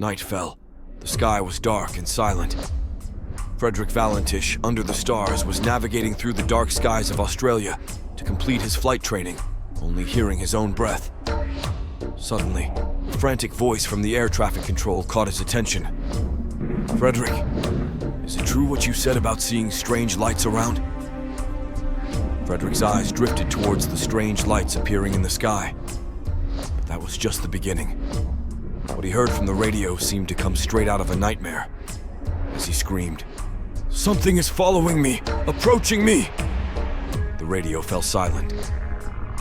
Night fell. The sky was dark and silent. Frederick Valentich, under the stars, was navigating through the dark skies of Australia to complete his flight training, only hearing his own breath. Suddenly, a frantic voice from the air traffic control caught his attention. "Frederick, is it true what you said about seeing strange lights around?" Frederick's eyes drifted towards the strange lights appearing in the sky. But that was just the beginning. What he heard from the radio seemed to come straight out of a nightmare. As he screamed, "Something is following me! Approaching me!" The radio fell silent.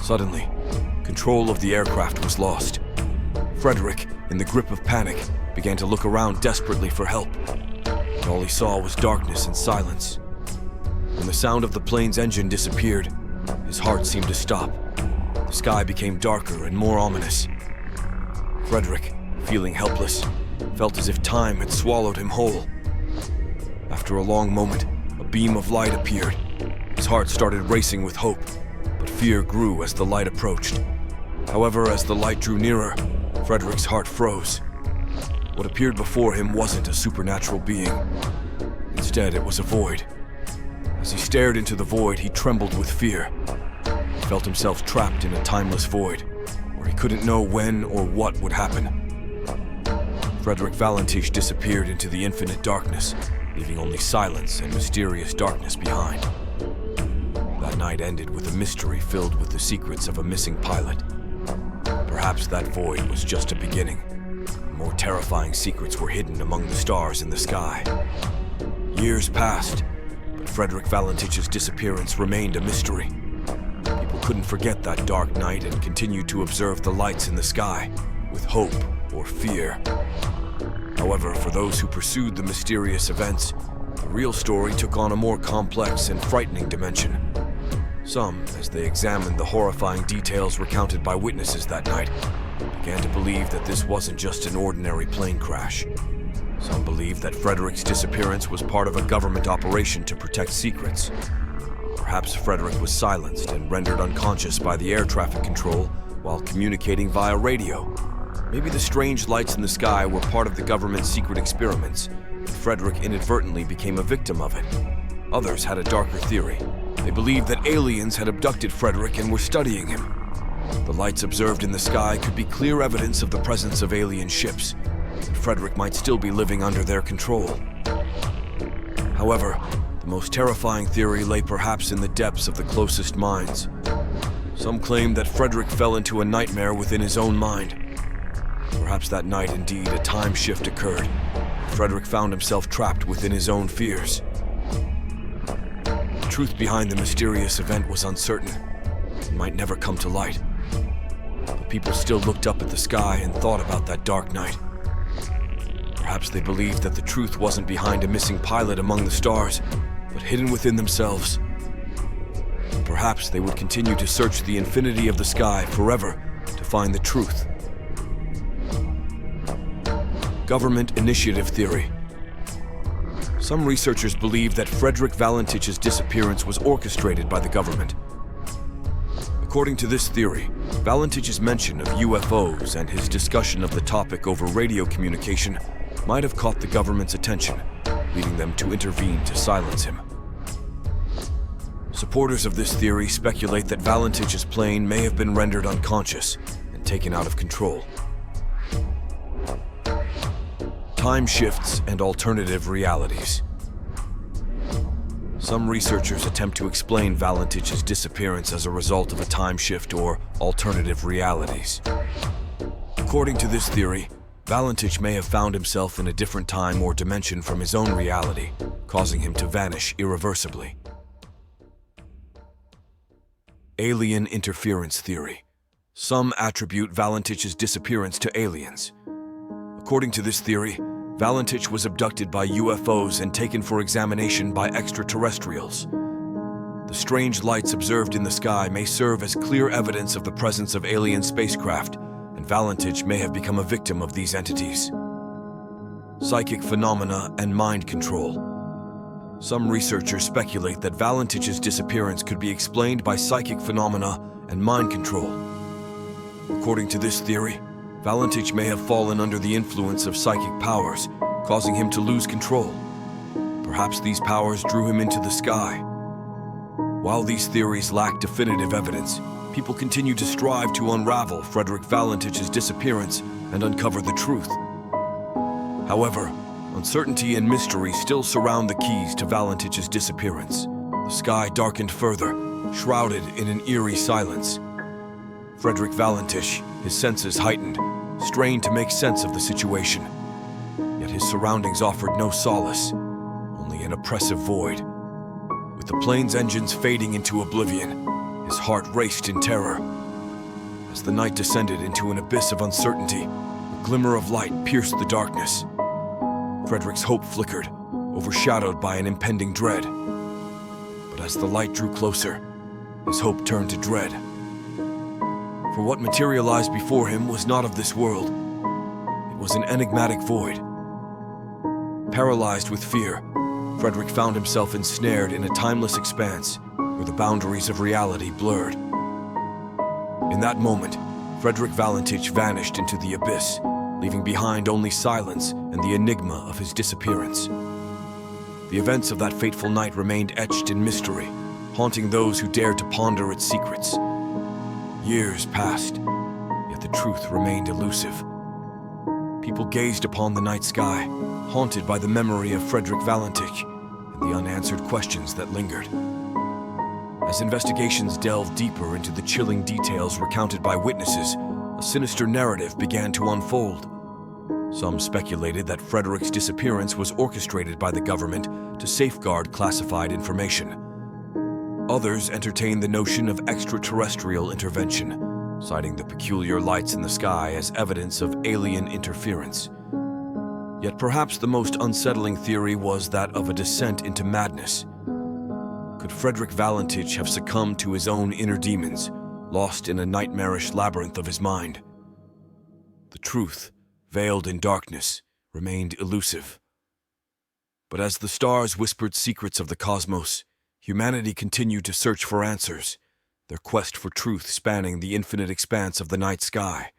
Suddenly, control of the aircraft was lost. Frederick, in the grip of panic, began to look around desperately for help. But all he saw was darkness and silence. When the sound of the plane's engine disappeared, his heart seemed to stop. The sky became darker and more ominous. Frederick, feeling helpless, felt as if time had swallowed him whole. After a long moment, a beam of light appeared. His heart started racing with hope, but fear grew as the light approached. However, as the light drew nearer, Frederick's heart froze. What appeared before him wasn't a supernatural being. Instead, it was a void. As he stared into the void, he trembled with fear. He felt himself trapped in a timeless void, where he couldn't know when or what would happen. Frederick Valentich disappeared into the infinite darkness, leaving only silence and mysterious darkness behind. That night ended with a mystery filled with the secrets of a missing pilot. Perhaps that void was just a beginning. More terrifying secrets were hidden among the stars in the sky. Years passed, but Frederick Valentich's disappearance remained a mystery. People couldn't forget that dark night and continued to observe the lights in the sky with hope or fear. However, for those who pursued the mysterious events, the real story took on a more complex and frightening dimension. Some, as they examined the horrifying details recounted by witnesses that night, began to believe that this wasn't just an ordinary plane crash. Some believed that Frederick's disappearance was part of a government operation to protect secrets. Perhaps Frederick was silenced and rendered unconscious by the air traffic control while communicating via radio. Maybe the strange lights in the sky were part of the government's secret experiments, and Frederick inadvertently became a victim of it. Others had a darker theory. They believed that aliens had abducted Frederick and were studying him. The lights observed in the sky could be clear evidence of the presence of alien ships, and Frederick might still be living under their control. However, the most terrifying theory lay perhaps in the depths of the closest minds. Some claimed that Frederick fell into a nightmare within his own mind. Perhaps that night indeed a time shift occurred. Frederick found himself trapped within his own fears. The truth behind the mysterious event was uncertain and might never come to light. But people still looked up at the sky and thought about that dark night. Perhaps they believed that the truth wasn't behind a missing pilot among the stars, but hidden within themselves. Perhaps they would continue to search the infinity of the sky forever to find the truth. Government initiative theory. Some researchers believe that Frederick Valentich's disappearance was orchestrated by the government. According to this theory, Valentich's mention of UFOs and his discussion of the topic over radio communication might have caught the government's attention, leading them to intervene to silence him. Supporters of this theory speculate that Valentich's plane may have been rendered unconscious and taken out of control. Time shifts and alternative realities. Some researchers attempt to explain Valentich's disappearance as a result of a time shift or alternative realities. According to this theory, Valentich may have found himself in a different time or dimension from his own reality, causing him to vanish irreversibly. Alien interference theory. Some attribute Valentich's disappearance to aliens. According to this theory, Valentich was abducted by UFOs and taken for examination by extraterrestrials. The strange lights observed in the sky may serve as clear evidence of the presence of alien spacecraft, and Valentich may have become a victim of these entities. Psychic phenomena and mind control. Some researchers speculate that Valentich's disappearance could be explained by psychic phenomena and mind control. According to this theory, Valentich may have fallen under the influence of psychic powers, causing him to lose control. Perhaps these powers drew him into the sky. While these theories lack definitive evidence, people continue to strive to unravel Frederick Valentich's disappearance and uncover the truth. However, uncertainty and mystery still surround the keys to Valentich's disappearance. The sky darkened further, shrouded in an eerie silence. Frederick Valentich, his senses heightened, strained to make sense of the situation. Yet his surroundings offered no solace, only an oppressive void. With the plane's engines fading into oblivion, his heart raced in terror. As the night descended into an abyss of uncertainty, a glimmer of light pierced the darkness. Frederick's hope flickered, overshadowed by an impending dread. But as the light drew closer, his hope turned to dread. For what materialized before him was not of this world. It was an enigmatic void. Paralyzed with fear, Frederick found himself ensnared in a timeless expanse where the boundaries of reality blurred. In that moment, Frederick Valentich vanished into the abyss, leaving behind only silence and the enigma of his disappearance. The events of that fateful night remained etched in mystery, haunting those who dared to ponder its secrets. Years passed, yet the truth remained elusive. People gazed upon the night sky, haunted by the memory of Frederick Valentich and the unanswered questions that lingered. As investigations delved deeper into the chilling details recounted by witnesses, a sinister narrative began to unfold. Some speculated that Frederick's disappearance was orchestrated by the government to safeguard classified information. Others entertained the notion of extraterrestrial intervention, citing the peculiar lights in the sky as evidence of alien interference. Yet perhaps the most unsettling theory was that of a descent into madness. Could Frederick Valentich have succumbed to his own inner demons, lost in a nightmarish labyrinth of his mind? The truth, veiled in darkness, remained elusive. But as the stars whispered secrets of the cosmos, humanity continued to search for answers, their quest for truth spanning the infinite expanse of the night sky.